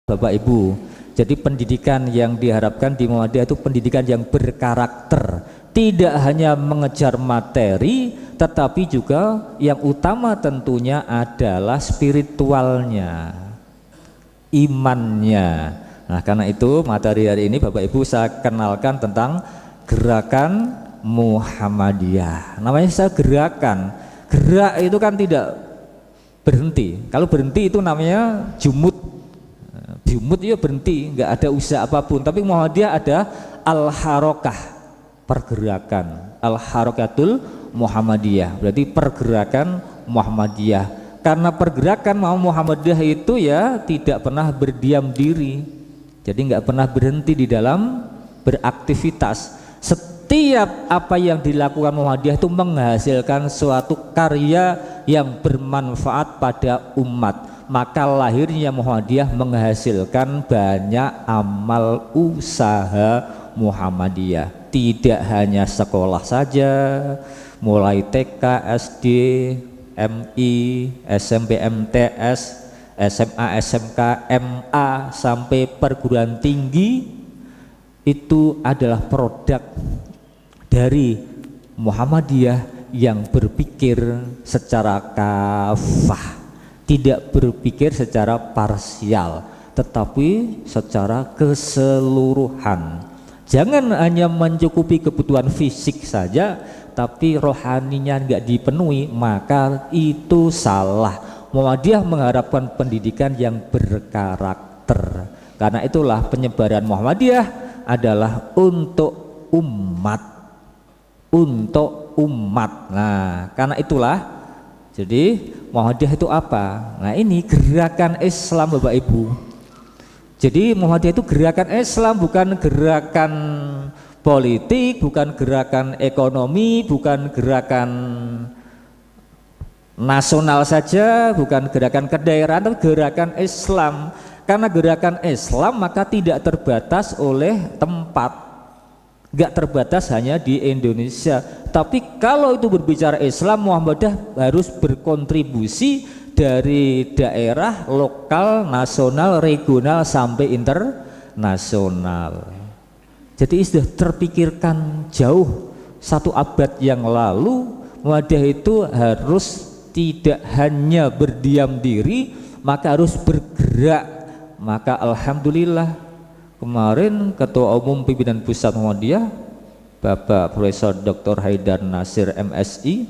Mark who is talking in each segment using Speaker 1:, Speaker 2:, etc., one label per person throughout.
Speaker 1: Bapak Ibu. Jadi pendidikan yang diharapkan di Muhammadiyah itu pendidikan yang berkarakter, tidak hanya mengejar materi, tetapi juga yang utama tentunya adalah spiritualnya, imannya. Nah, karena itu materi hari ini Bapak Ibu saya kenalkan tentang gerakan Muhammadiyah. Namanya saya gerakan. Gerak itu kan tidak berhenti. Kalau berhenti itu namanya jumud. Jumud ya berhenti, nggak ada usaha apapun. Tapi Muhammadiyah ada al-harokah, pergerakan. Al-harokatul Muhammadiyah, berarti pergerakan Muhammadiyah. Karena pergerakan Muhammadiyah itu ya tidak pernah berdiam diri. Jadi nggak pernah berhenti di dalam beraktivitas. Setiap apa yang dilakukan Muhammadiyah itu menghasilkan suatu karya yang bermanfaat pada umat. Maka lahirnya Muhammadiyah menghasilkan banyak amal usaha Muhammadiyah. Tidak hanya sekolah saja, mulai TK, SD, MI, SMP, MTS, SMA, SMK, MA sampai perguruan tinggi, itu adalah produk dari Muhammadiyah yang berpikir secara kafah, tidak berpikir secara parsial, tetapi secara keseluruhan. Jangan hanya mencukupi kebutuhan fisik saja, tapi rohaninya nggak dipenuhi, maka itu salah. Muhammadiyah mengharapkan pendidikan yang berkarakter. Karena itulah penyebaran Muhammadiyah adalah untuk umat, untuk umat. Nah, karena itulah jadi Muhammadiyah itu apa? Nah, ini gerakan Islam Bapak Ibu. Jadi Muhammadiyah itu gerakan Islam, bukan gerakan politik, bukan gerakan ekonomi, bukan gerakan nasional saja, bukan gerakan kedaerahan, tapi gerakan Islam. Karena gerakan Islam maka tidak terbatas oleh tempat, nggak terbatas hanya di Indonesia. Tapi kalau itu berbicara Islam, Muhammadiyah harus berkontribusi dari daerah, lokal, nasional, regional sampai internasional. Jadi sudah terpikirkan jauh, 1 abad yang lalu Muhammadiyah itu harus tidak hanya berdiam diri, maka harus bergerak. Maka alhamdulillah kemarin Ketua Umum Pimpinan Pusat Muhammadiyah Bapak Profesor Dr. Haidar Nasir MSI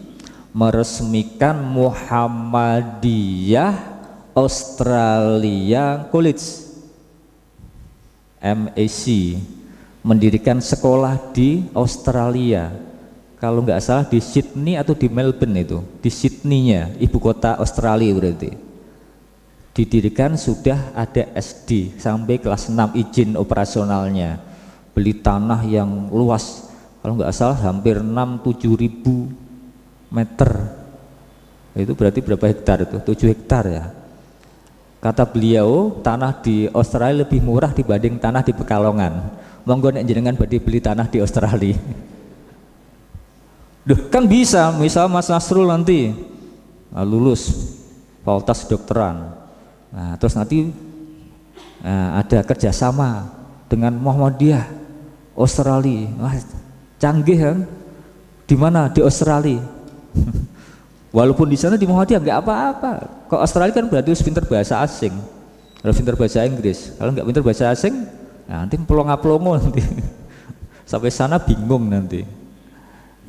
Speaker 1: meresmikan Muhammadiyah Australia College MAC, mendirikan sekolah di Australia. Kalau nggak salah di Sydney atau di Melbourne, itu di Sydney-nya, ibu kota Australia berarti. Didirikan sudah ada SD sampai kelas 6 izin operasionalnya. Beli tanah yang luas, kalau nggak salah hampir 6-7 ribu meter. Itu berarti berapa hektar itu? 7 hektar ya. Kata beliau, tanah di Australia lebih murah dibanding tanah di Pekalongan. Monggo nek jenengan badhe beli tanah di Australia. Duh, kan bisa, misal Mas Nasrul nanti lulus fakultas kedokteran. Nah, terus nanti ada kerjasama dengan Muhammadiyah Australia. Wah, canggih kan? Di mana? Di Australia. Walaupun di sana di Muhammadiyah nggak apa-apa. Kok Australia kan berarti harus pintar bahasa asing, harus pintar bahasa Inggris. Kalau nggak pintar bahasa asing, nah, nanti pelongo nanti. Sampai sana bingung nanti.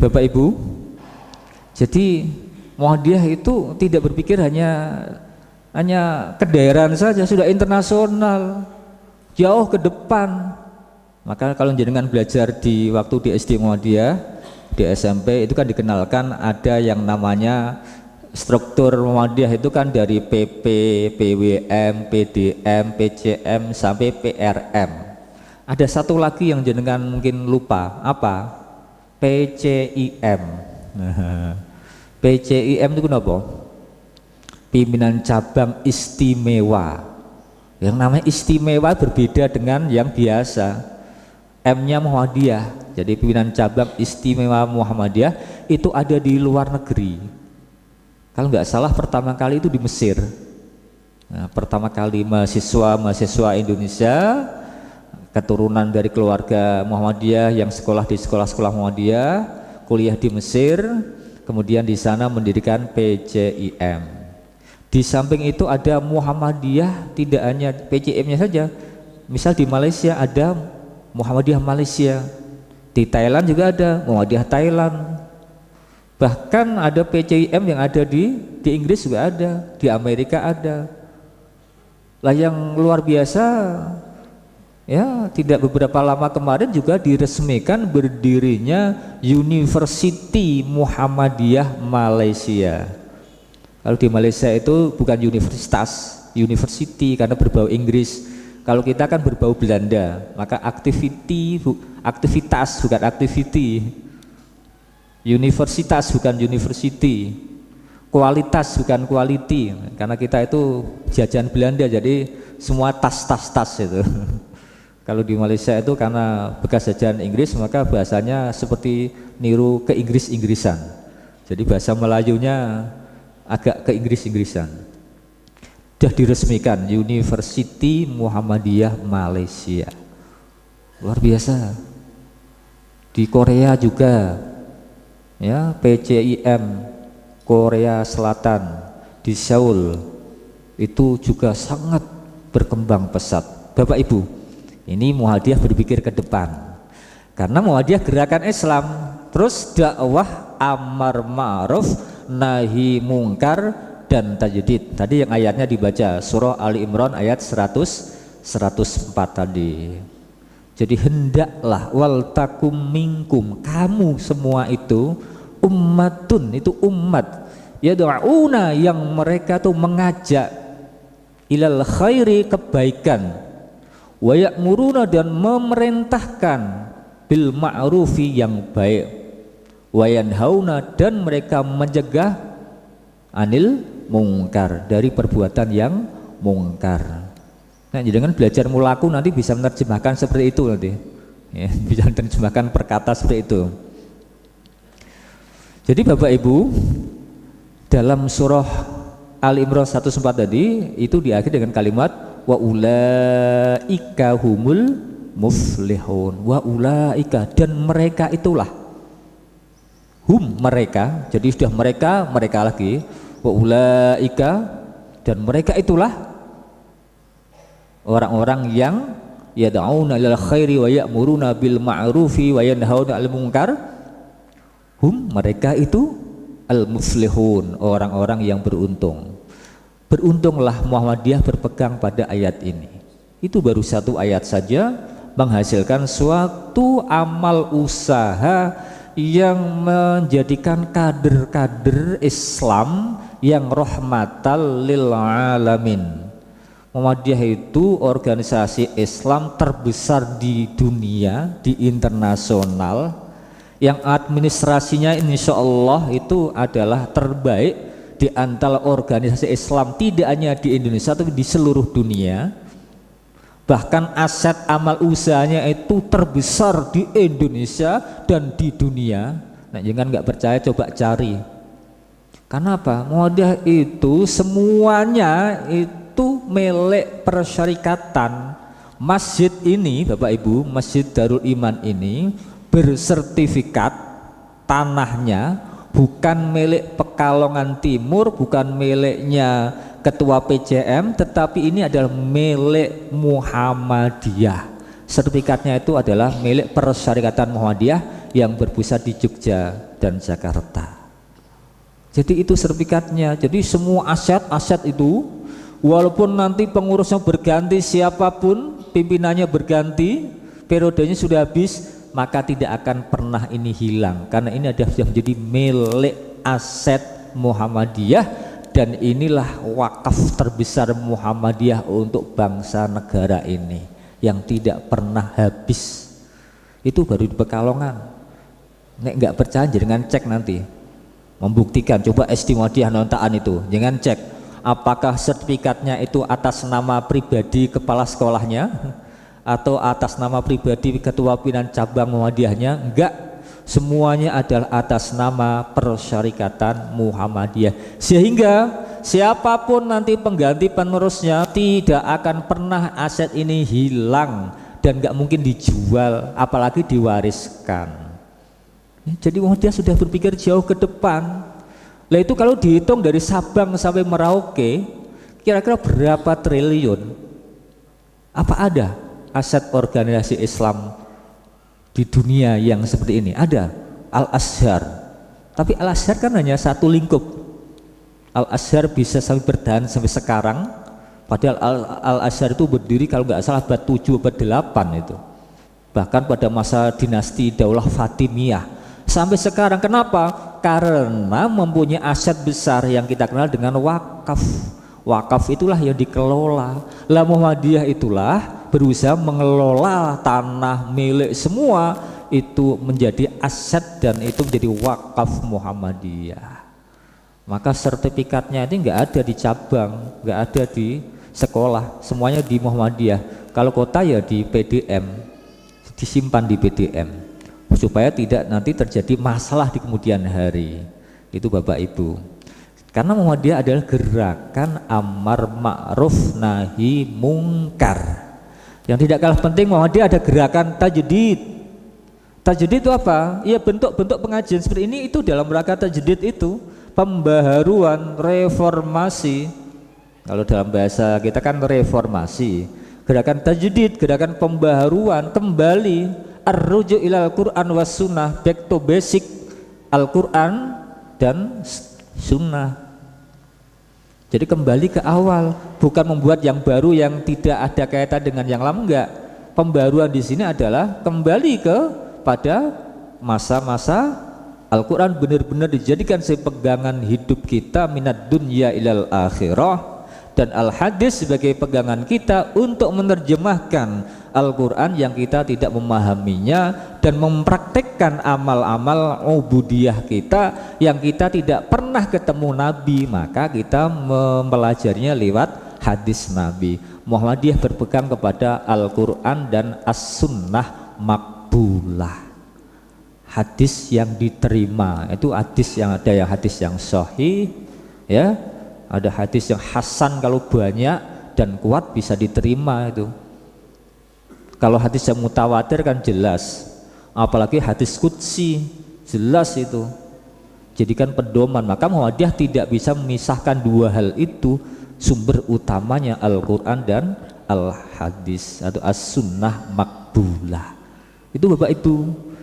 Speaker 1: Bapak Ibu, jadi Muhammadiyah itu tidak berpikir hanya kedaerahan saja, sudah internasional, jauh ke depan. Maka kalau jenengan belajar di waktu di SD Muhammadiyah, di SMP itu kan dikenalkan ada yang namanya struktur Muhammadiyah itu kan dari PP, PWM, PDM, PCM sampai PRM. Ada satu lagi yang jenengan mungkin lupa, apa? PCIM. PCIM itu kenapa? Pimpinan cabang istimewa. Yang namanya istimewa berbeda dengan yang biasa. M-nya Muhammadiyah. Jadi pimpinan cabang istimewa Muhammadiyah itu ada di luar negeri. Kalau nggak salah pertama kali itu di Mesir. Nah, pertama kali mahasiswa Indonesia keturunan dari keluarga Muhammadiyah yang sekolah di sekolah-sekolah Muhammadiyah, kuliah di Mesir, kemudian di sana mendirikan PCIM. Di samping itu ada Muhammadiyah, tidak hanya PCIM-nya saja. Misal di Malaysia ada Muhammadiyah Malaysia, di Thailand juga ada Muhammadiyah Thailand. Bahkan ada PCIM yang ada di Inggris juga ada, di Amerika ada. Lah yang luar biasa ya, tidak beberapa lama kemarin juga diresmikan berdirinya University Muhammadiyah Malaysia. Kalau di Malaysia itu bukan universitas, university karena berbau Inggris. Kalau kita kan berbau Belanda, maka aktivitas bukan activity. Universitas bukan university, kualitas bukan quality, karena kita itu jajan Belanda, jadi semua tas itu. Kalau di Malaysia itu karena bekas jajahan Inggris, maka bahasanya seperti niru ke Inggrisan, jadi bahasa Melayunya agak ke Inggrisan. Sudah diresmikan University Muhammadiyah Malaysia, luar biasa. Di Korea juga ya, PCIM Korea Selatan di Seoul itu juga sangat berkembang pesat. Bapak Ibu, ini Muhammadiyah berpikir ke depan, karena Muhammadiyah gerakan Islam, terus dakwah amar ma'ruf nahi mungkar dan tajdid. Tadi yang ayatnya dibaca surah Ali Imran ayat 104 tadi. Jadi hendaklah wal takum minkum, kamu semua itu ummatun, itu umat, yad'una, yang mereka tuh mengajak ilal khairi, kebaikan, wa ya'muruna, dan memerintahkan bil ma'rufi, yang baik, wa yanhauna, dan mereka mencegah anil mungkar, dari perbuatan yang mungkar. Nah, jangan belajar mulaku nanti bisa menerjemahkan seperti itu nanti ya, bisa menerjemahkan perkata seperti itu. Jadi Bapak Ibu, dalam surah Ali Imran 104 tadi itu diakhiri dengan kalimat wa ulaika humul muflihun, wa ulaika, dan mereka itulah, mereka, jadi sudah mereka lagi, wa ulaika, dan mereka itulah orang-orang yang yad'una ilal khairi wa ya'muruna bil ma'rufi wa yanhauna 'anil munkar, mereka itu al-muflihun, orang-orang yang beruntung. Beruntunglah Muhammadiyah berpegang pada ayat ini. Itu baru satu ayat saja menghasilkan suatu amal usaha yang menjadikan kader-kader Islam yang rahmatal lil alamin. Muhammadiyah itu organisasi Islam terbesar di dunia, di internasional, yang administrasinya insya Allah itu adalah terbaik di antara organisasi Islam, tidak hanya di Indonesia tapi di seluruh dunia. Bahkan aset amal usahanya itu terbesar di Indonesia dan di dunia. Nah, jangan nggak percaya, coba cari. Karena apa? Muhammadiyah itu semuanya itu milik persyarikatan. Masjid ini Bapak Ibu, Masjid Darul Iman ini bersertifikat tanahnya bukan milik Pekalongan Timur, bukan miliknya ketua PCM, tetapi ini adalah milik Muhammadiyah. Sertifikatnya itu adalah milik Persyarikatan Muhammadiyah yang berpusat di Jogja dan Jakarta. Jadi itu sertifikatnya. Jadi semua aset-aset itu, walaupun nanti pengurusnya berganti, siapapun pimpinannya berganti, periodenya sudah habis, maka tidak akan pernah ini hilang, karena ini sudah menjadi milik aset Muhammadiyah, dan inilah wakaf terbesar Muhammadiyah untuk bangsa negara ini yang tidak pernah habis. Itu baru di Pekalongan. Nek nggak percaya jangan cek nanti, membuktikan, coba SD Muhammadiyah Nontaan itu, jangan cek apakah sertifikatnya itu atas nama pribadi kepala sekolahnya atau atas nama pribadi ketua pimpinan cabang Muhammadiyahnya. Enggak, semuanya adalah atas nama Persyarikatan Muhammadiyah, sehingga siapapun nanti pengganti penerusnya tidak akan pernah aset ini hilang dan nggak mungkin dijual, apalagi diwariskan. Jadi dia sudah berpikir jauh ke depan. Lah itu kalau dihitung dari Sabang sampai Merauke, kira-kira berapa triliun? Apa ada aset organisasi Islam di dunia yang seperti ini? Ada Al-Azhar, tapi Al-Azhar kan hanya satu lingkup. Al-Azhar bisa sampai bertahan sampai sekarang, padahal Al-Azhar itu berdiri kalau nggak salah abad 7 abad 8 itu, bahkan pada masa dinasti Daulah Fatimiyah sampai sekarang. Kenapa? Karena mempunyai aset besar yang kita kenal dengan wakaf. Wakaf itulah yang dikelola. Lah Muhammadiyah itulah berusaha mengelola tanah milik semua itu menjadi aset dan itu menjadi wakaf Muhammadiyah. Maka sertifikatnya ini nggak ada di cabang, nggak ada di sekolah, semuanya di Muhammadiyah. Kalau kota ya di PDM, disimpan di PDM supaya tidak nanti terjadi masalah di kemudian hari. Itu Bapak Ibu. Karena Muhammadiyah adalah gerakan amar ma'ruf nahi mungkar. Yang tidak kalah penting, Muhammadiyah ada gerakan tajdid. Tajdid itu apa? Ya bentuk-bentuk pengajian seperti ini itu dalam rangka tajdid itu pembaharuan, reformasi. Kalau dalam bahasa kita kan reformasi. Gerakan tajdid, gerakan pembaharuan, kembali ar-ruju' ilal Qur'an was sunnah, back to basic Al-Qur'an dan sunnah. Jadi kembali ke awal, bukan membuat yang baru yang tidak ada kaitan dengan yang lama, enggak. Pembaruan di sini adalah kembali pada masa-masa Al-Quran benar-benar dijadikan sebagai pegangan hidup kita minad dunya ilal akhirah, dan Al-Hadis sebagai pegangan kita untuk menerjemahkan Al-Quran yang kita tidak memahaminya dan mempraktekkan amal-amal ubudiyah kita yang kita tidak pernah ketemu Nabi, maka kita mempelajarinya lewat hadis Nabi. Muhammadiyah berpegang kepada Al-Quran dan As-Sunnah Makbulah, hadis yang diterima. Itu hadis yang ada, yang hadis yang sahih, ya, ada hadis yang hasan kalau banyak dan kuat bisa diterima itu. Kalau hadis yang mutawatir kan jelas, apalagi hadis qudsi jelas itu, jadikan pedoman. Maka Muhammadiyah tidak bisa memisahkan dua hal itu, sumber utamanya Al-Quran dan Al-Hadis atau As-Sunnah Makbulah. Itu Bapak Ibu.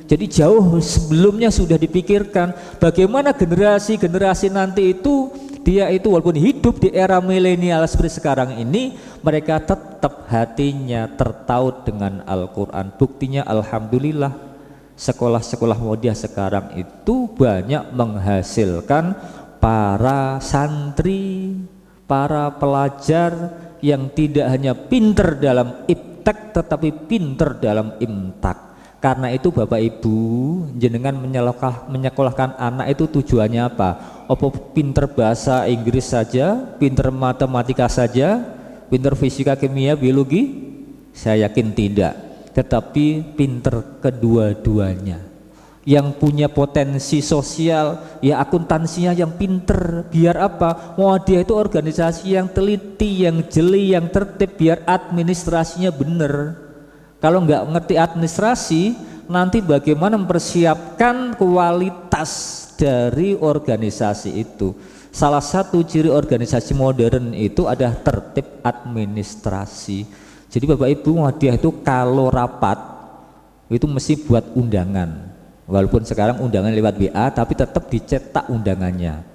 Speaker 1: Jadi jauh sebelumnya sudah dipikirkan bagaimana generasi-generasi nanti itu, dia itu walaupun hidup di era milenial seperti sekarang ini, mereka tetap hatinya tertaut dengan Al-Quran. Buktinya alhamdulillah sekolah-sekolah Muhammadiyah sekarang itu banyak menghasilkan para santri, para pelajar yang tidak hanya pinter dalam iptek tetapi pinter dalam imtak. Karena itu Bapak Ibu, jenengan menyekolahkan anak itu tujuannya apa? Apa pinter bahasa Inggris saja, pinter matematika saja, pinter fisika, kimia, biologi? Saya yakin tidak. Tetapi pinter kedua-duanya. Yang punya potensi sosial, ya akuntansinya yang pinter. Biar apa? Muhammadiyah itu organisasi yang teliti, yang jeli, yang tertib, biar administrasinya benar. Kalau nggak ngerti administrasi, nanti bagaimana mempersiapkan kualitas dari organisasi itu. Salah satu ciri organisasi modern itu ada tertib administrasi. Jadi Bapak Ibu, Muhammadiyah itu kalau rapat itu mesti buat undangan. Walaupun sekarang undangan lewat WA, tapi tetap dicetak undangannya.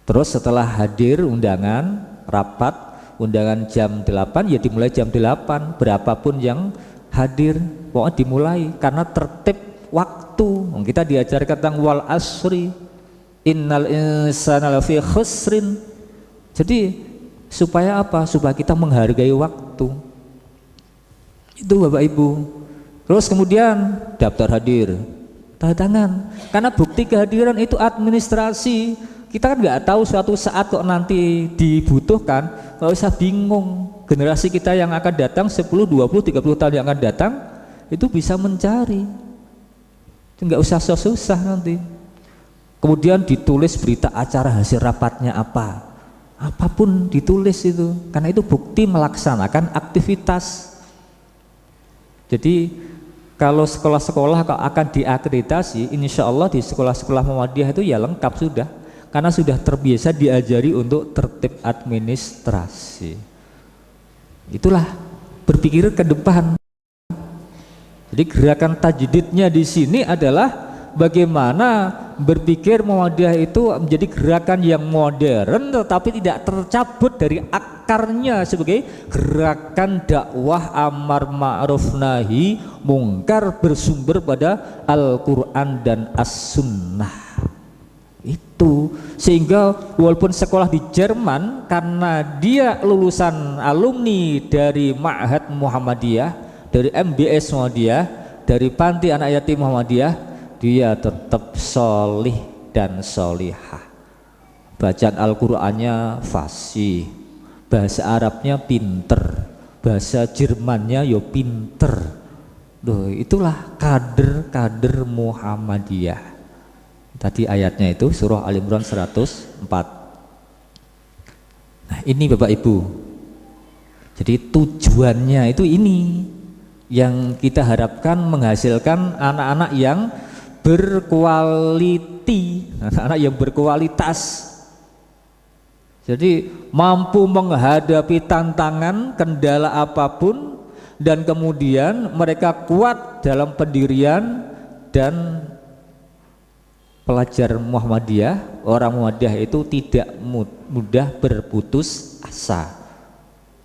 Speaker 1: Terus setelah hadir undangan, rapat, undangan jam 8, ya dimulai jam 8, berapapun yang hadir, pokoknya dimulai karena tertib waktu. Kita diajarkan tentang wal asri innal insana lafi khusrin. Jadi supaya apa? Supaya kita menghargai waktu. Itu Bapak Ibu. Terus kemudian daftar hadir, tanda tangan. Karena bukti kehadiran itu administrasi. Kita kan nggak tahu suatu saat kok nanti dibutuhkan, nggak usah bingung. Generasi kita yang akan datang 10, 20, 30 tahun yang akan datang itu bisa mencari, nggak usah susah nanti. Kemudian ditulis berita acara hasil rapatnya apa, apapun ditulis itu, karena itu bukti melaksanakan aktivitas. Jadi kalau sekolah-sekolah akan diakreditasi, insya Allah di sekolah-sekolah Muhammadiyah itu ya lengkap sudah, karena sudah terbiasa diajari untuk tertib administrasi. Itulah berpikir ke depan. Jadi gerakan tajdidnya di sini adalah bagaimana berpikir Muhammadiyah itu menjadi gerakan yang modern tetapi tidak tercabut dari akarnya sebagai gerakan dakwah amar ma'ruf nahi mungkar bersumber pada Al-Quran dan As-Sunnah. Itu sehingga walaupun sekolah di Jerman, karena dia lulusan alumni dari Ma'had Muhammadiyah, dari MBS Muhammadiyah, dari Panti Anak Yatim Muhammadiyah, dia tetap solih dan solihah. Bacaan Al-Qur'annya fasih, bahasa Arabnya pinter, bahasa Jermannya yo pinter. Loh, itulah kader-kader Muhammadiyah. Tadi ayatnya itu surah Al-Imran 104. Nah, ini Bapak Ibu. Jadi tujuannya itu ini yang kita harapkan menghasilkan anak-anak yang berkualiti, anak-anak yang berkualitas. Jadi mampu menghadapi tantangan, kendala apapun, dan kemudian mereka kuat dalam pendirian. Dan pelajar Muhammadiyah, orang Muhammadiyah itu tidak mudah berputus asa,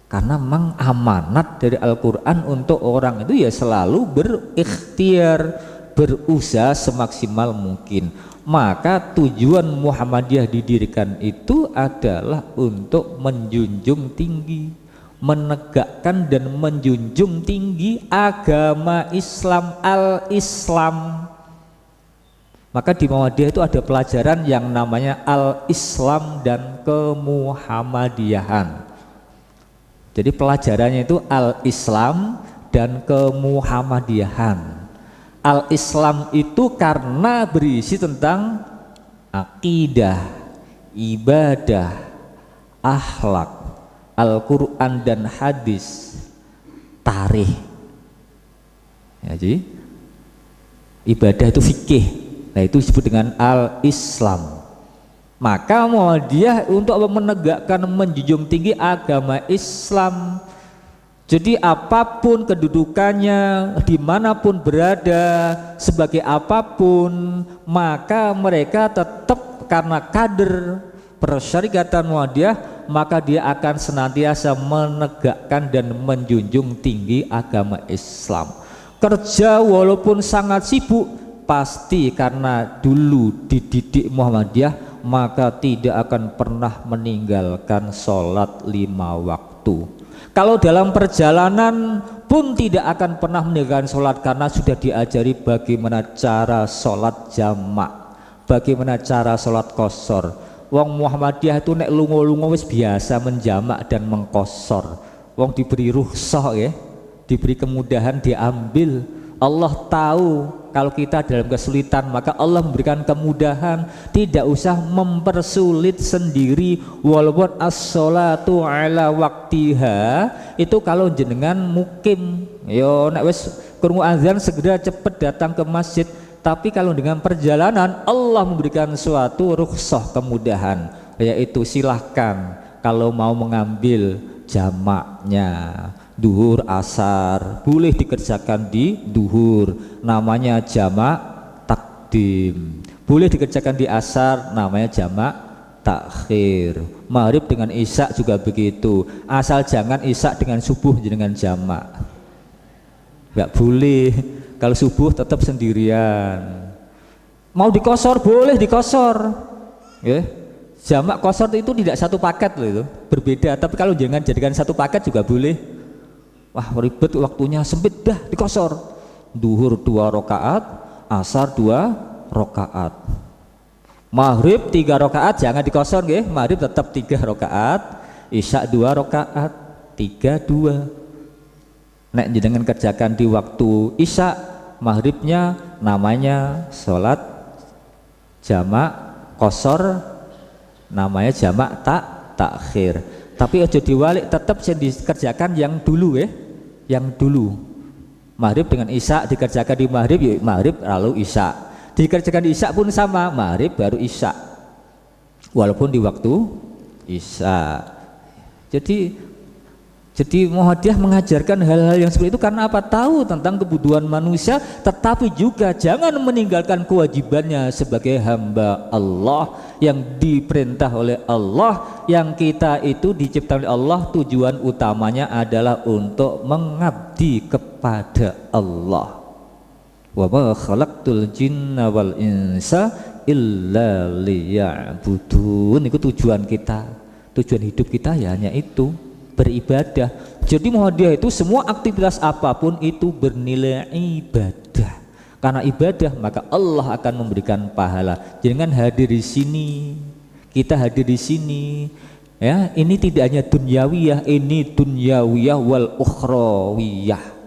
Speaker 1: karena memang amanat dari Al-Quran untuk orang itu ya selalu berikhtiar, berusaha semaksimal mungkin. Maka tujuan Muhammadiyah didirikan itu adalah untuk menjunjung tinggi, menegakkan dan menjunjung tinggi agama Islam, al-Islam. Maka di Muhammadiyah itu ada pelajaran yang namanya al-Islam dan kemuhammadiyahan. Jadi pelajarannya itu al-Islam dan kemuhammadiyahan. Al-Islam itu karena berisi tentang akidah, ibadah, akhlak, Al-Quran dan hadis, tarikh. Ya, jadi ibadah itu fikih. Nah, itu disebut dengan al-Islam. Maka Muhammadiyah untuk menegakkan, menjunjung tinggi agama Islam. Jadi apapun kedudukannya, dimanapun berada, sebagai apapun, maka mereka tetap karena kader persyarikatan Muhammadiyah, maka dia akan senantiasa menegakkan dan menjunjung tinggi agama Islam. Kerja walaupun sangat sibuk, pasti karena dulu dididik Muhammadiyah, maka tidak akan pernah meninggalkan sholat 5 waktu. Kalau dalam perjalanan pun tidak akan pernah meninggalkan sholat, karena sudah diajari bagaimana cara sholat jamak, bagaimana cara sholat qashar. Wong Muhammadiyah itu nek lungo-lungo wis biasa menjamak dan mengqashar. Wong diberi rukhsah ya, diberi kemudahan diambil. Allah tahu kalau kita dalam kesulitan, maka Allah memberikan kemudahan, tidak usah mempersulit sendiri. Walaupun as-sholatu ala waktiha, itu kalau jenengan mukim, yo nek wis krungu azan segera cepet datang ke masjid. Tapi kalau dengan perjalanan, Allah memberikan suatu rukhsah, kemudahan, yaitu silahkan kalau mau mengambil jamaknya duhur asar boleh dikerjakan di duhur, namanya jamak takdim. Boleh dikerjakan di asar, namanya jamak takhir. Maghrib dengan isya juga begitu, asal jangan isya dengan subuh dengan jamak, nggak boleh. Kalau subuh tetap sendirian. Mau dikosor boleh dikosor ya. Jamak qashar itu tidak satu paket loh, itu berbeda. Tapi kalau jangan jadikan satu paket juga boleh. Wah ribet, waktunya sempit, dah dikosor. Duhur 2 rakaat, asar 2 rakaat, maghrib 3 rakaat, jangan dikosor nggih. Maghrib tetap 3 rakaat, isya 2 rakaat, 3-2. Nek jenengan kerjakan di waktu isya, maghribnya namanya sholat jamak qashar, namanya jamak takhir. Tapi aja diwalik, tetap yang dikerjakan yang dulu ya, yang dulu. Maghrib dengan isya dikerjakan di maghrib, ya maghrib lalu isya. Dikerjakan di isya pun sama, maghrib baru isya. Walaupun di waktu isya. Jadi Muhammadiyah mengajarkan hal-hal yang seperti itu karena apa? Tahu tentang kebutuhan manusia, tetapi juga jangan meninggalkan kewajibannya sebagai hamba Allah yang diperintah oleh Allah, yang kita itu diciptakan oleh Allah, tujuan utamanya adalah untuk mengabdi kepada Allah. Wa ma khalaqtul jinna wal insa illa liya'budun. Itu tujuan kita, tujuan hidup kita ya hanya itu, beribadah. Jadi Muhammadiyah itu semua aktivitas apapun itu bernilai ibadah. Karena ibadah maka Allah akan memberikan pahala. Jangan hadir di sini, kita hadir di sini ya, ini tidak hanya dunyawiyah, ini dunyawiyah wal ukhrawiyah.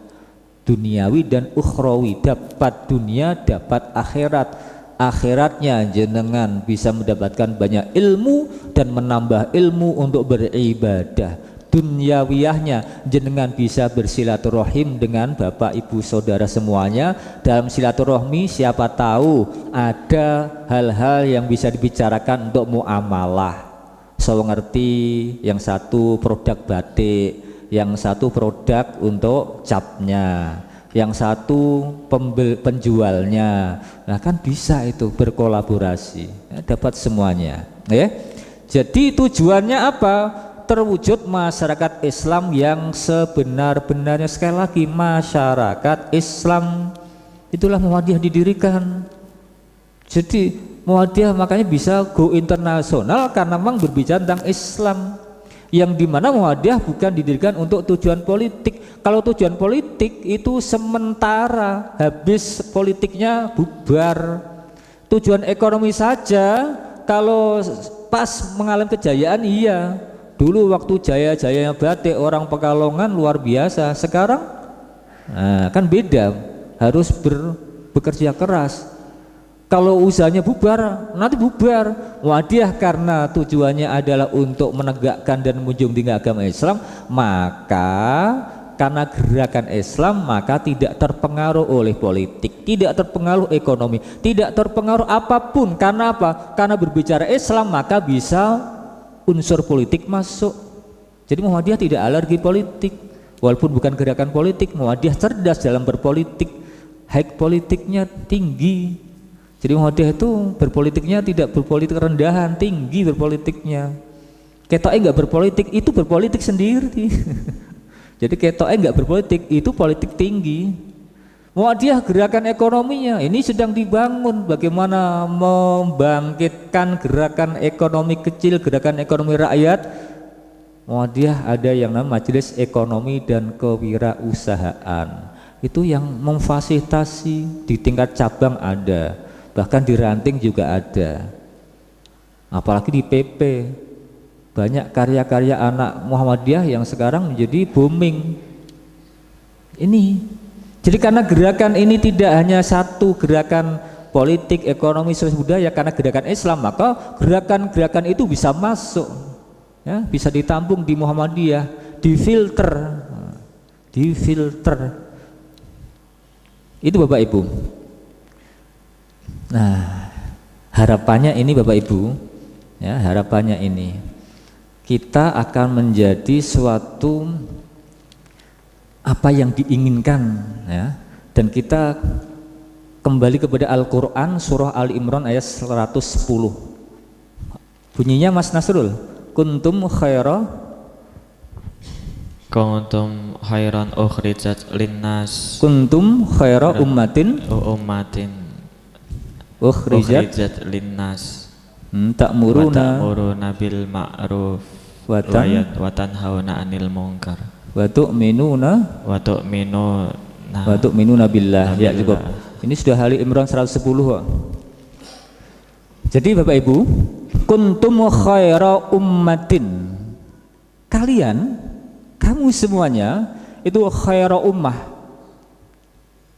Speaker 1: Duniawi dan ukhrawi, dapat dunia, dapat akhirat. Akhiratnya jenengan bisa mendapatkan banyak ilmu dan menambah ilmu untuk beribadah. Dunyawiyahnya jenengan bisa bersilaturahim dengan bapak ibu saudara semuanya. Dalam silaturahmi siapa tahu ada hal-hal yang bisa dibicarakan untuk muamalah. So ngerti, yang satu produk batik, yang satu produk untuk capnya, yang satu penjualnya. Nah kan bisa itu berkolaborasi ya, dapat semuanya ya. Jadi tujuannya apa? Terwujud masyarakat Islam yang sebenar-benarnya. Sekali lagi, masyarakat Islam, itulah Muhammadiyah didirikan. Jadi Muhammadiyah makanya bisa go internasional karena memang berbicara tentang Islam, yang dimana Muhammadiyah bukan didirikan untuk tujuan politik. Kalau tujuan politik itu sementara, habis politiknya bubar. Tujuan ekonomi saja kalau pas mengalami kejayaan iya. Dulu waktu jaya-jayanya batik orang Pekalongan luar biasa. Sekarang kan beda, harus bekerja keras. Kalau usahanya bubar, nanti bubar. Muhammadiyah karena tujuannya adalah untuk menegakkan dan menjunjung tinggi agama Islam, maka karena gerakan Islam maka tidak terpengaruh oleh politik, tidak terpengaruh ekonomi, tidak terpengaruh apapun. Karena apa? Karena berbicara Islam maka bisa unsur politik masuk. Jadi Muhammadiyah tidak alergi politik, walaupun bukan gerakan politik. Muhammadiyah cerdas dalam berpolitik, high politiknya tinggi. Jadi Muhammadiyah itu berpolitiknya tidak berpolitik rendahan, tinggi berpolitiknya. Ketoknya nggak berpolitik, itu berpolitik sendiri. Jadi ketoknya nggak berpolitik, itu politik tinggi. Muhammadiyah gerakan ekonominya ini sedang dibangun, bagaimana membangkitkan gerakan ekonomi kecil, gerakan ekonomi rakyat. Muhammadiyah ada yang namanya Majelis Ekonomi dan Kewirausahaan, itu yang memfasilitasi di tingkat cabang ada, bahkan di ranting juga ada, apalagi di PP. Banyak karya-karya anak Muhammadiyah yang sekarang menjadi booming ini. Jadi karena gerakan ini tidak hanya satu gerakan politik, ekonomi, sosial, budaya, karena gerakan Islam maka gerakan-gerakan itu bisa masuk ya, bisa ditampung di Muhammadiyah, difilter. Itu Bapak Ibu. Nah, harapannya ini Bapak Ibu ya, harapannya ini kita akan menjadi suatu apa yang diinginkan ya, dan kita kembali kepada Al-Quran surah Ali Imran ayat 110. Bunyinya Mas Nasrul, kuntum khairan ukhrijat linnas, kuntum khaira ummatin ukhrijat linnas ta'muruna bil ma'ruf wa tanhauna 'anil munkar wa tu'minuna billah. Ya cukup. Ini sudah Ali Imran 110 kok. Jadi Bapak Ibu, kuntum khaira ummatin, kalian, kamu semuanya itu khaira ummah,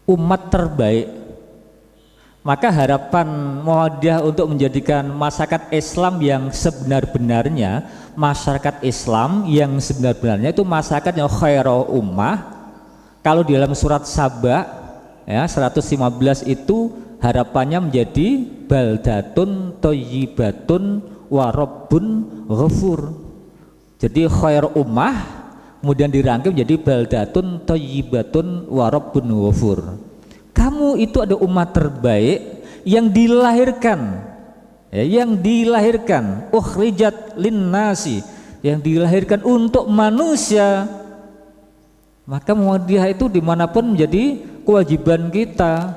Speaker 1: umat terbaik. Maka harapan Muhammadiyah untuk menjadikan masyarakat Islam yang sebenar-benarnya, masyarakat Islam yang sebenar-benarnya itu masyarakat yang khairu ummah. Kalau di dalam surat Saba ya 115 itu harapannya menjadi baldatun thayyibatun wa rabbun ghafur. Jadi khairu ummah kemudian dirangkai menjadi baldatun thayyibatun wa rabbun ghafur. Kamu itu ada umat terbaik yang dilahirkan ya, yang dilahirkan ukhrijat linnasi, yang dilahirkan untuk manusia. Maka Muhammadiyah itu dimanapun menjadi kewajiban kita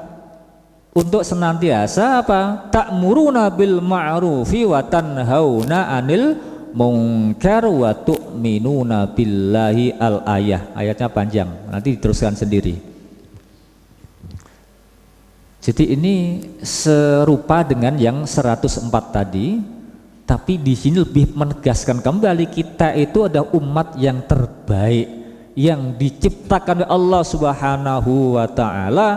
Speaker 1: untuk senantiasa apa? Ta'muruna bil ma'rufi wa tanhauna 'anil munkar wa tu'minuna billahi al-ayah. Ayatnya panjang, nanti diteruskan sendiri. Jadi ini serupa dengan yang 104 tadi, tapi di sini lebih menegaskan kembali kita itu ada umat yang terbaik yang diciptakan oleh Allah Subhanahu wa Ta'ala.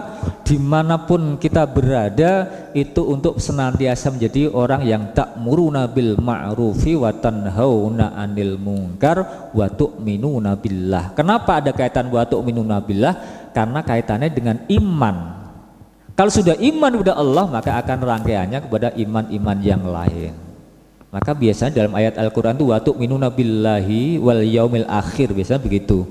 Speaker 1: Dimanapun kita berada itu untuk senantiasa menjadi orang yang ta'muruna bil ma'rufi wa tanhauna 'anil munkar wa tu'minuna billah. Kenapa ada kaitan wa tu'minuna billah? Karena kaitannya dengan iman. Kalau sudah iman kepada Allah, maka akan rangkaiannya kepada iman-iman yang lain. Maka biasanya dalam ayat Al-Quran itu wa tu'minuna billahi wal yaumil akhir, biasanya begitu.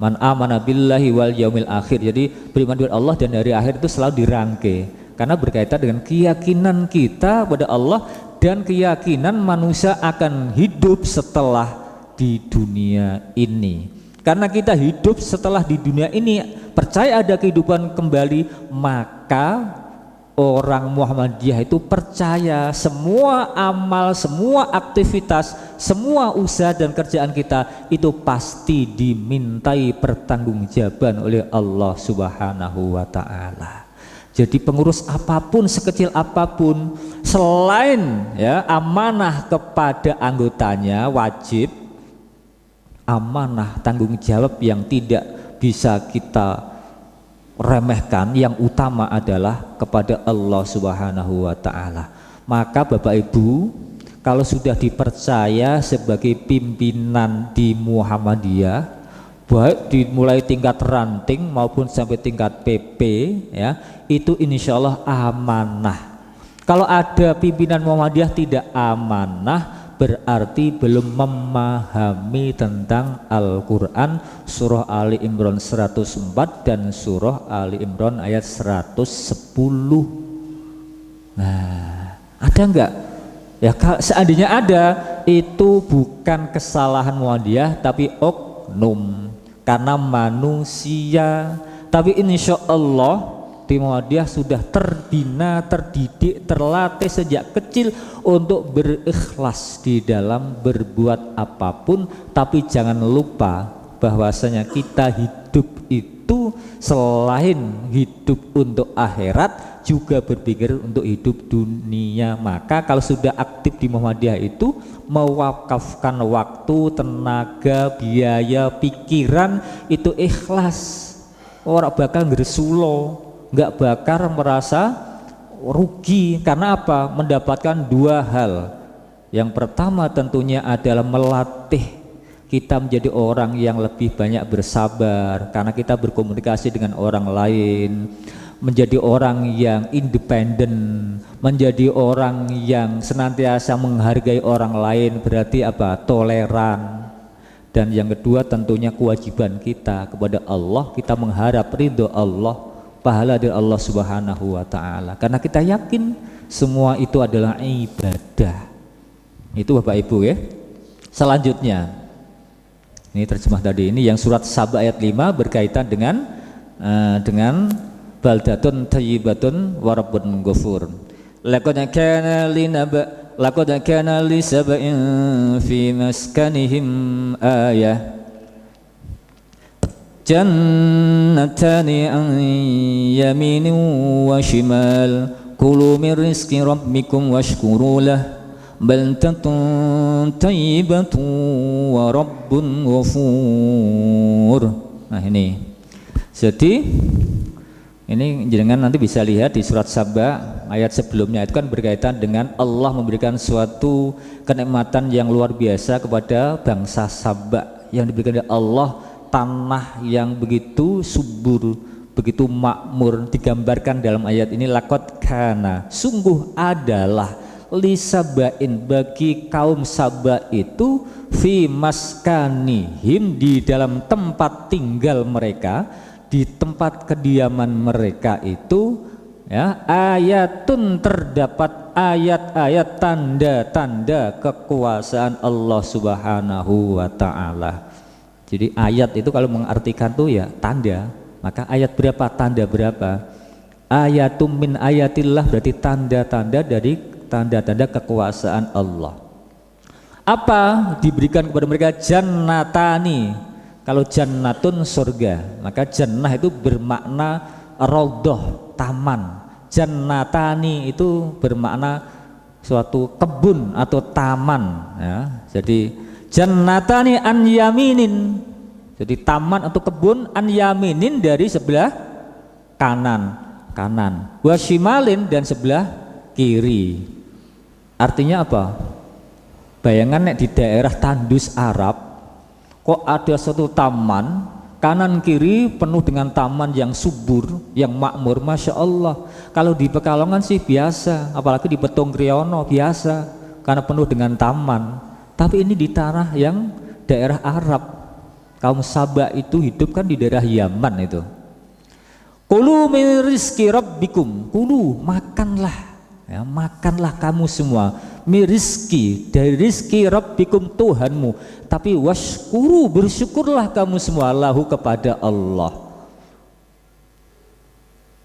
Speaker 1: Man amana billahi wal yaumil akhir. Jadi beriman kepada Allah dan hari akhir itu selalu dirangkai karena berkaitan dengan keyakinan kita kepada Allah dan keyakinan manusia akan hidup setelah di dunia ini. Karena kita hidup setelah di dunia ini, percaya ada kehidupan kembali, maka orang Muhammadiyah itu percaya semua amal, semua aktivitas, semua usaha dan kerjaan kita itu pasti dimintai pertanggungjawaban oleh Allah Subhanahu wa Ta'ala. Jadi pengurus apapun, sekecil apapun, selain ya amanah kepada anggotanya, wajib amanah tanggung jawab yang tidak bisa kita remehkan, yang utama adalah kepada Allah Subhanahu wa Ta'ala. Maka Bapak Ibu, kalau sudah dipercaya sebagai pimpinan di Muhammadiyah, baik dimulai tingkat ranting maupun sampai tingkat PP ya, itu insya Allah amanah. Kalau ada pimpinan Muhammadiyah tidak amanah, berarti belum memahami tentang Al-Quran. Surah Ali Imran 104 dan surah Ali Imran ayat 110. Nah, ada enggak? Ya, seandainya ada, itu bukan kesalahan Muhammadiyah tapi oknum, karena manusia. Tapi insya Allah di Muhammadiyah sudah terbina, terdidik, terlatih sejak kecil untuk berikhlas di dalam berbuat apapun. Tapi jangan lupa bahwasanya kita hidup itu selain hidup untuk akhirat juga berpikir untuk hidup dunia. Maka kalau sudah aktif di Muhammadiyah itu mewakafkan waktu, tenaga, biaya, pikiran itu ikhlas. Orang bakal ngersulo, nggak bakal merasa rugi. Karena apa? Mendapatkan dua hal. Yang pertama tentunya adalah melatih kita menjadi orang yang lebih banyak bersabar karena kita berkomunikasi dengan orang lain, menjadi orang yang independen, menjadi orang yang senantiasa menghargai orang lain, berarti apa? Toleran. Dan yang kedua tentunya kewajiban kita kepada Allah, kita mengharap ridho Allah, pahala dari Allah Subhanahu wa Ta'ala, karena kita yakin semua itu adalah ibadah. Itu Bapak Ibu ya. Selanjutnya ini terjemah tadi, ini yang surat Saba ayat 5 berkaitan dengan baldatun thayyibatun wa rabbun ghafur. Laqad kana li sab'in fi maskanihim ayah jannatani an yaminin wa shimal kulu min rizqi rabbikum washkuru lah baldatun thayyibatun wa rabbun ghafur. Nah ini jadi Ini jenengan nanti bisa lihat di surat Saba ayat sebelumnya, itu kan berkaitan dengan Allah memberikan suatu kenikmatan yang luar biasa kepada bangsa Saba, yang diberikan oleh Allah tanah yang begitu subur, begitu makmur. Digambarkan dalam ayat ini, laqad kana, sungguh adalah, li Sabain, bagi kaum Saba itu, fi maskanihim, di dalam tempat tinggal mereka, di tempat kediaman mereka itu, ya, ayatun, terdapat ayat-ayat, tanda-tanda kekuasaan Allah Subhanahu wa ta'ala. Jadi ayat itu kalau mengartikan tuh ya tanda, maka ayat berapa, tanda berapa. Ayatum min ayatillah, berarti tanda-tanda dari tanda-tanda kekuasaan Allah. Apa diberikan kepada mereka? Jannatani. Kalau jannatun surga, maka jannah itu bermakna raudhah, taman. Jannatani itu bermakna suatu kebun atau taman, ya. Jadi jannatani an yaminin, jadi taman atau kebun, an yaminin, dari sebelah kanan, washimalin, dan sebelah kiri. Artinya apa? Bayangan di daerah tandus Arab, kok ada satu taman kanan kiri penuh dengan taman yang subur, yang makmur, masya Allah. Kalau di Pekalongan sih biasa, apalagi di Petung Kriono biasa, karena penuh dengan taman. Tapi ini di tanah yang daerah Arab, kaum Saba itu hidup kan di daerah Yaman itu. Kulu min rizki rabbikum, kulu, makanlah, ya, makanlah kamu semua, mirizki, dari rizki rabbikum, Tuhanmu, tapi washkuru, bersyukurlah kamu semua, lahu, kepada Allah.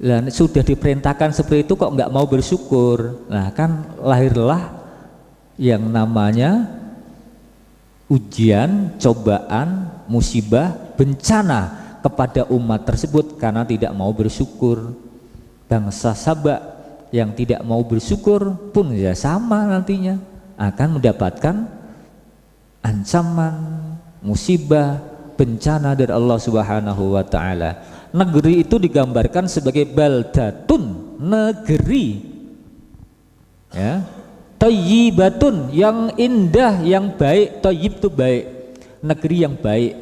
Speaker 1: Lah sudah diperintahkan seperti itu kok nggak mau bersyukur. Nah kan lahirlah yang namanya ujian, cobaan, musibah, bencana kepada umat tersebut karena tidak mau bersyukur. Bangsa Saba yang tidak mau bersyukur pun ya sama, nantinya akan mendapatkan ancaman, musibah, bencana dari Allah Subhanahu wa ta'ala. Negeri itu digambarkan sebagai baldatun, negeri, ya, thayyibatun, yang indah, yang baik. Thayyib itu baik, negeri yang baik.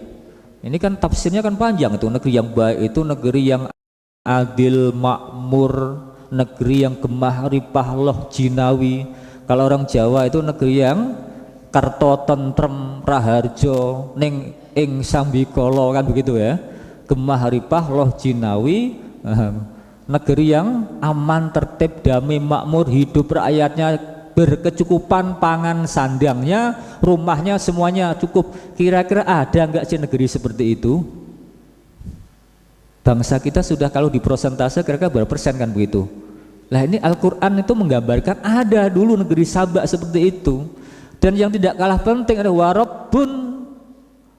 Speaker 1: Ini kan tafsirnya kan panjang itu. Negeri yang baik itu negeri yang adil, makmur, negeri yang gemah ripah loh jinawi. Kalau orang Jawa itu negeri yang karto tentrem raharjo ning ing sambikala, kan begitu ya, gemah ripah loh jinawi. Negeri yang aman, tertib, damai, makmur, hidup rakyatnya berkecukupan, pangan sandangnya, rumahnya, semuanya cukup. Kira-kira ada enggak sih negeri seperti itu? Bangsa kita sudah, kalau di persentase kira-kira berapa persen kan begitu. Lah ini Al-Quran itu menggambarkan ada dulu negeri Saba seperti itu. Dan yang tidak kalah penting ada warabbun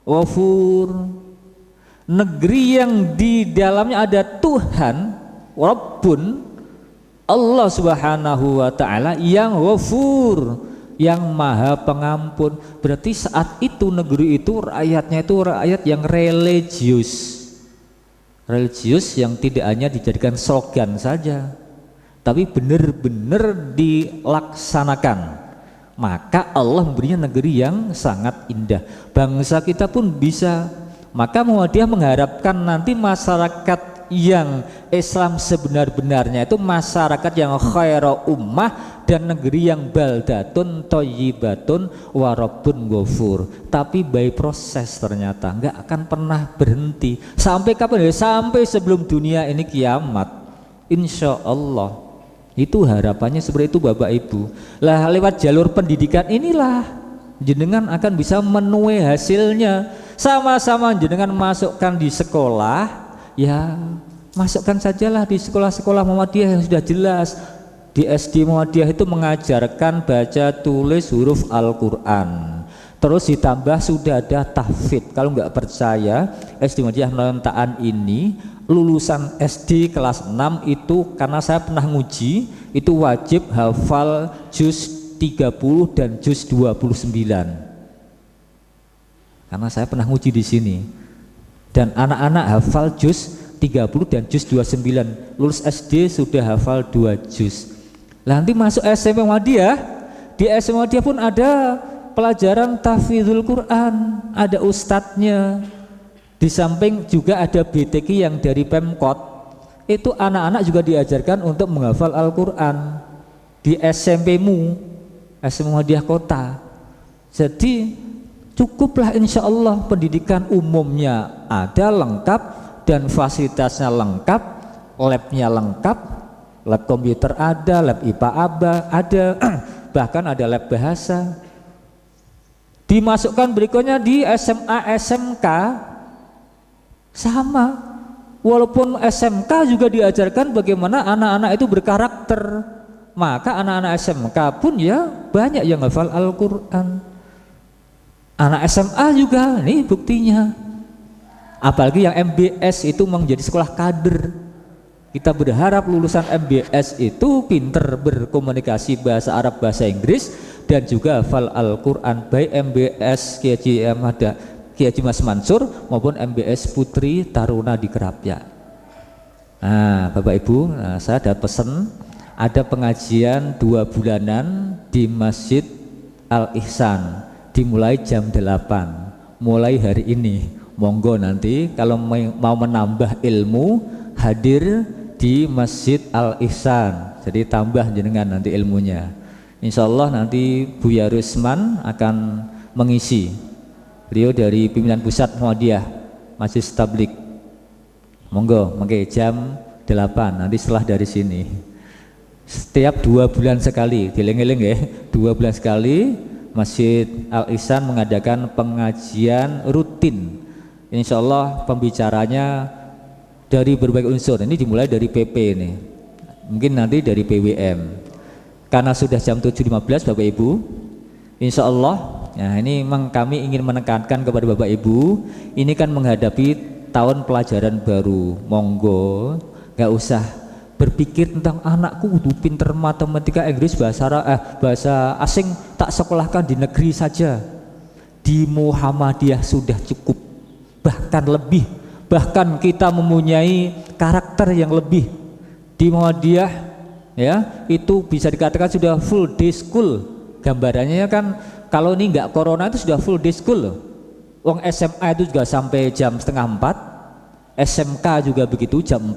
Speaker 1: wafur, negeri yang di dalamnya ada Tuhan, Rabbun, Allah Subhanahu wa ta'ala, yang wafur, yang maha pengampun. Berarti saat itu negeri itu rakyatnya itu rakyat yang religius, yang tidak hanya dijadikan slogan saja, tapi benar-benar dilaksanakan. Maka Allah memberinya negeri yang sangat indah. Bangsa kita pun bisa. Maka Muhammadiyah mengharapkan nanti masyarakat yang Islam sebenar-benarnya itu masyarakat yang khaira ummah, dan negeri yang baldatun thayyibatun warabbun ghafur. Tapi by proses, ternyata nggak akan pernah berhenti. Sampai kapan? Sampai sebelum dunia ini kiamat, insya Allah. Itu harapannya seperti itu Bapak Ibu. Lah lewat jalur pendidikan inilah jenengan akan bisa menuai hasilnya. Sama-sama jenengan masukkan di sekolah, ya masukkan sajalah di sekolah-sekolah Muhammadiyah yang sudah jelas. Di SD Muhammadiyah itu mengajarkan baca tulis huruf Al-Quran, terus ditambah sudah ada tahfidz. Kalau nggak percaya, SD Muhammadiyah Nontaan ini lulusan SD kelas 6 itu, karena saya pernah nguji, itu wajib hafal juz 30 dan juz 29. Karena saya pernah nguji di sini, dan anak-anak hafal juz 30 dan juz 29. Lulus SD sudah hafal 2 juz. Nanti masuk SMP Muhammadiyah, di SMP Muhammadiyah pun ada pelajaran tahfidzul Quran, ada ustadznya. Di samping juga ada BTQ yang dari Pemkot. Itu anak-anak juga diajarkan untuk menghafal Al-Quran di SMP-mu, SMP Muhammadiyah Kota. Jadi cukuplah insya Allah pendidikan umumnya ada lengkap dan fasilitasnya lengkap, labnya lengkap, lab komputer ada, lab IPA ada, bahkan ada lab bahasa. Dimasukkan berikutnya di SMA, SMK sama. Walaupun SMK juga diajarkan bagaimana anak-anak itu berkarakter, maka anak-anak SMK pun ya banyak yang hafal Al-Quran. Anak SMA juga, nih buktinya. Apalagi yang MBS itu menjadi sekolah kader. Kita berharap lulusan MBS itu pinter berkomunikasi bahasa Arab, bahasa Inggris, dan juga hafal Al-Quran, baik MBS Kiai Haji Mas Mansur maupun MBS Putri Taruna di Kerapia. Nah, Bapak Ibu, saya ada pesan, ada pengajian 2 bulanan di Masjid Al-Ihsan, dimulai jam 8, mulai hari ini. Monggo nanti kalau mau menambah ilmu, hadir di Masjid Al-Ihsan, jadi tambah jenengan nanti ilmunya. Insya Allah nanti Buya Rusman akan mengisi. Beliau dari pimpinan pusat Muhammadiyah Majelis Tablik. Monggo, mungkin jam 8 nanti setelah dari sini. Setiap 2 bulan sekali, dieling-eling ya, 2 bulan sekali Masjid Al-Ihsan mengadakan pengajian rutin. Insya Allah pembicaranya dari berbagai unsur. Ini dimulai dari PP ini, mungkin nanti dari PWM. Karena sudah jam 7.15 Bapak Ibu, insya Allah, nah ini memang kami ingin menekankan kepada Bapak Ibu, ini kan menghadapi tahun pelajaran baru. Monggo, gak usah berpikir tentang anakku kudu pinter matematika, Inggris, bahasa asing, tak sekolahkan di negeri saja. Di Muhammadiyah sudah cukup, bahkan lebih, bahkan kita mempunyai karakter yang lebih. Di Muhammadiyah ya itu bisa dikatakan sudah full day school. Gambarannya kan kalau ini enggak corona itu sudah full day school loh. Wong SMA itu juga sampai jam setengah 4, SMK juga begitu jam 4,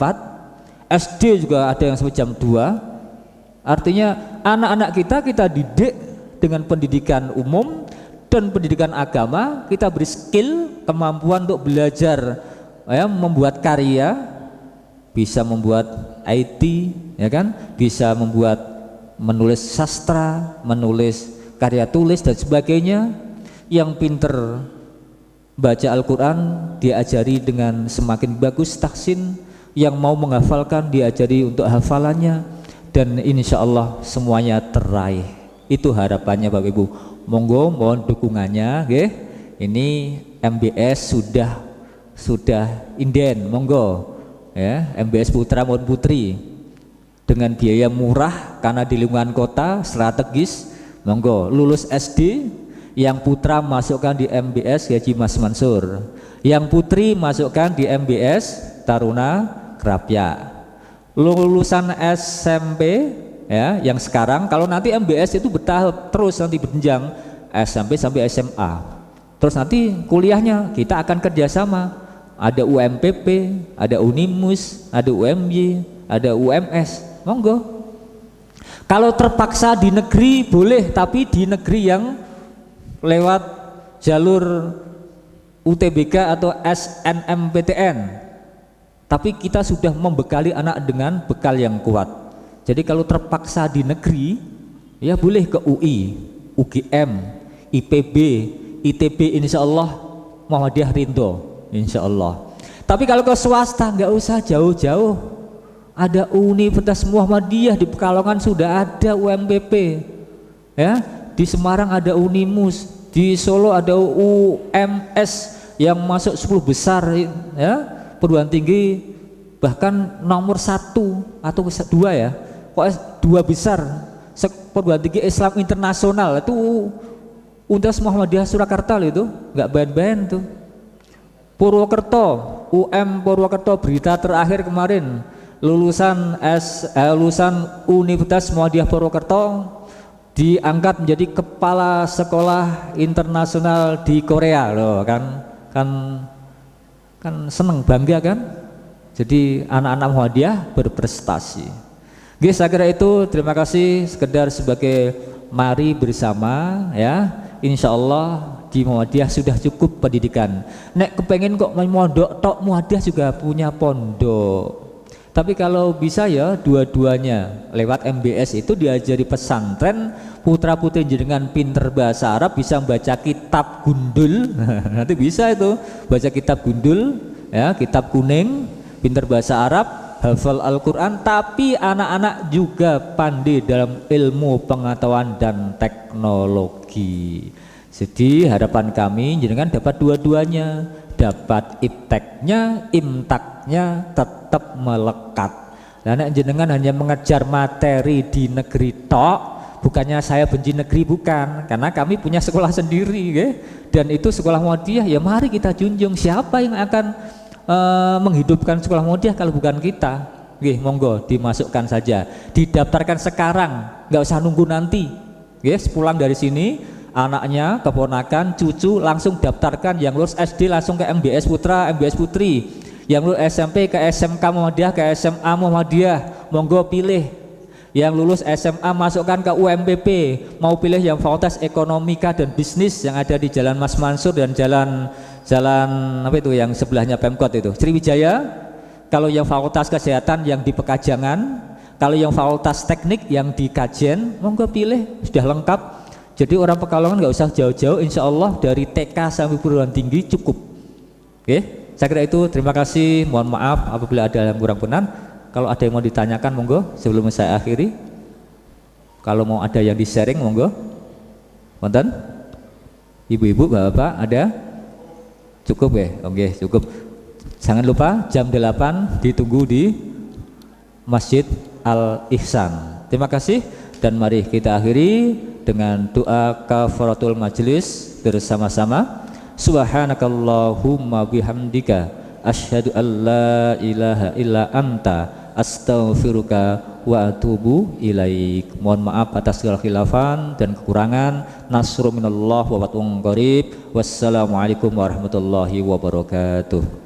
Speaker 1: SD juga ada yang sampai jam 2. Artinya anak-anak kita didik dengan pendidikan umum dan pendidikan agama. Kita beri skill, kemampuan untuk belajar ya, membuat karya, bisa membuat IT ya kan, bisa membuat, menulis sastra, menulis karya tulis dan sebagainya. Yang pinter baca Al-Quran diajari dengan semakin bagus tahsin, yang mau menghafalkan diajari untuk hafalannya, dan insya Allah semuanya teraih. Itu harapannya Bapak Ibu. Monggo mohon dukungannya nggih. Ini MBS sudah inden, monggo ya, MBS Putra maupun Putri dengan biaya murah karena di lingkungan kota strategis. Monggo lulus SD, yang putra masukkan di MBS Haji Mas Mansur, yang putri masukkan di MBS Taruna Kerapia. Lulusan SMP ya, yang sekarang kalau nanti MBS itu bertahap terus, nanti berjenjang SMP sampai SMA. Terus nanti kuliahnya kita akan kerjasama, ada UMPP, ada Unimus, ada UMY, ada UMS. Monggo. Kalau terpaksa di negeri boleh, tapi di negeri yang lewat jalur UTBK atau SNMPTN. Tapi kita sudah membekali anak dengan bekal yang kuat. Jadi kalau terpaksa di negeri, ya boleh ke UI, UGM, IPB, ITB, insya Allah Muhammadiyah Rinto, insya Allah. Tapi kalau ke swasta nggak usah jauh-jauh. Ada Universitas Muhammadiyah di Pekalongan sudah ada UMPP, ya. Di Semarang ada Unimus, di Solo ada UMS yang masuk 10 besar, ya, perguruan tinggi, bahkan nomor 1 atau 2 ya, pokoknya 2 besar perguruan tinggi Islam internasional itu Universitas Muhammadiyah Surakarta itu, nggak main-main tuh. Purwokerto UM Purwokerto, berita terakhir kemarin lulusan Universitas Muhammadiyah Purwokerto diangkat menjadi kepala sekolah internasional di Korea loh, kan seneng, bangga kan. Jadi anak-anak Muhammadiyah berprestasi. Oke, saya kira itu, terima kasih, sekedar sebagai mari bersama ya. Insya Allah di Muhammadiyah sudah cukup pendidikan. Nek kepengen kok mondok tok, Muhammadiyah juga punya pondok. Tapi kalau bisa ya dua-duanya lewat MBS itu diajari pesantren, putra putri jenengan pinter bahasa Arab, bisa membaca kitab gundul. Nanti bisa itu baca kitab gundul ya, kitab kuning, pinter bahasa Arab, hafal Al-Quran, tapi anak-anak juga pandai dalam ilmu pengetahuan dan teknologi. Jadi harapan kami jenengan dapat dua-duanya, dapat ipteknya, imtaknya tetap melekat. Karena jenengan hanya mengejar materi di negeri tok, bukannya saya benci negeri, bukan, karena kami punya sekolah sendiri ya. Dan itu sekolah Muhammadiyah, ya mari kita junjung. Siapa yang akan menghidupkan sekolah Muhammadiyah kalau bukan kita? Nggih, monggo dimasukkan saja, didaftarkan sekarang, nggak usah nunggu nanti. Yes, pulang dari sini anaknya, keponakan, cucu langsung daftarkan. Yang lulus SD langsung ke MBS Putra, MBS Putri. Yang lulus SMP ke SMK Muhammadiyah, ke SMA Muhammadiyah, monggo pilih. Yang lulus SMA masukkan ke UMPP, mau pilih yang Fakultas Ekonomika dan Bisnis yang ada di Jalan Mas Mansur dan jalan apa itu yang sebelahnya Pemkot itu, Sriwijaya. Kalau yang Fakultas Kesehatan yang di Pekajangan, kalau yang Fakultas Teknik yang di Kajen, monggo pilih, sudah lengkap. Jadi orang Pekalongan nggak usah jauh-jauh, insya Allah dari TK sampai perguruan tinggi cukup. Oke, saya kira itu. Terima kasih. Mohon maaf apabila ada yang kurang benar. Kalau ada yang mau ditanyakan, monggo sebelum saya akhiri. Kalau mau ada yang di sharing, monggo. Wonten? Ibu-ibu, bapak-bapak ada? Cukup ya? Oke, cukup. Jangan lupa jam 8 ditunggu di Masjid Al Ihsan. Terima kasih dan mari kita akhiri dengan doa kafaratul majlis bersama-sama. Subhanakallahumma bihamdika asyhadu an la ilaha illa anta astaghfiruka wa atubu ilaik. Mohon maaf atas segala khilafan dan kekurangan. Nasrul minallah wa fatun qarib. Wassalamualaikum warahmatullahi wabarakatuh.